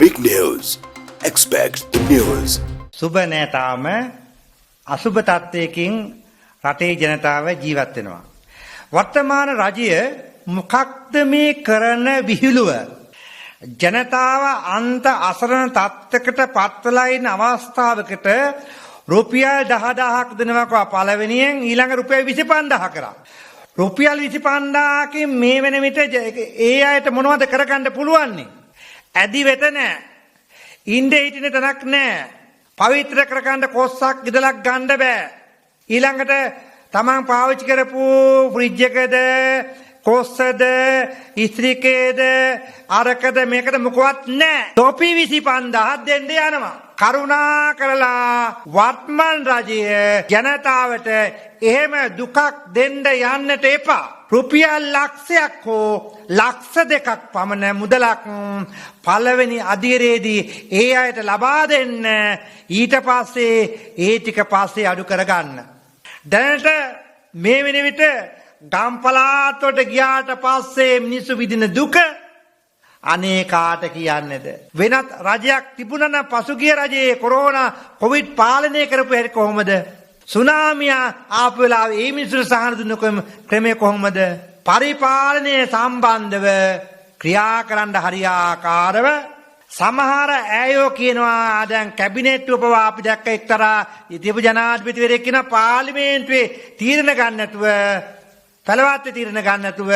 Big news. Expect the news. සුබ නැතාම අසුබ තත්වයකින් රටේ ජනතාව ජීවත් වෙනවා. වර්තමාන රජය මොකක්ද මේ කරන විහිළුව? ජනතාව අන්ත අසරණ තත්ත්වයකට පත්වලා ඉන්න අවස්ථාවකට රුපියල් 10000ක් දෙනවා පළවෙනියෙන් ඊළඟ රුපියල් 25000 කරා. රුපියල් 25000කින් මේ වෙන විට ඒ අයට මොනවද කරගන්න පුළුවන්? ඇදි වෙත නැහැ. ඉන්දේ හිටින තැනක් නැහැ. පවිත්‍ර කරගන්න කොස්සක් ඉදලක් ගන්න බෑ. ඊළඟට තමන් පාවිච්චි කරපු ෆ්‍රිජ් එකද කොස්සද ඉස්ත්‍රිකේද අරකද මේකද මොකවත් නැහැ. ටොපි 25000ක් දෙන්න යනවා. කරුණා කරලා වර්තමාන රජය ජනතාවට එහෙම දුකක් දෙන්න යන්නට එපා. රුපියල් ලක්ෂයක් හෝ ලක්ෂ දෙකක් පමණ මුදලක් පළවෙනි අදියරේදී ඒ අයට ලබා දෙන්න. ඊට පස්සේ ඒ ටික පස්සේ අඩු කරගන්න. දැනට මේ වෙන විට ගම්පලාත් වලට ගියාට පස්සේ මිනිස්සු විඳින දුක අනේ කාට කියන්නේද? වෙනත් රජයක් තිබුණා නම් පසුගිය රජයේ කොරෝනා කොවිඩ් පාලනය කරපු හැටි කොහොමද? සුනාමිය ආපු වෙලාවේ මේ මිනිස්සුන්ට සහන දුන්න ක්‍රමය කොහොමද? පරිපාලනය සම්බන්ධව ක්‍රියා කරන්න හරියාකාරව සමහර අයෝ කියනවා දැන් කැබිනට්ටුව පවා අපි දැක්ක එක්තරා ඉතිපු ජනාධිපතිවරයෙක් කියන පාර්ලිමේන්තුවේ තීරණ ගන්න නැතුව පළවත්තේ තීරණ ගන්න නැතුව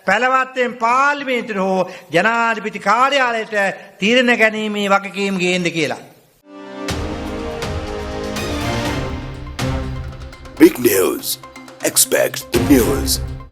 පළවත්තෙන් පාර්ලිමේන්තුවට හෝ ජනාධිපති කාර්යාලයට තීරණ ගැනීමේ වගකීම් ගේන්න කියලා. Big news. Expect the news.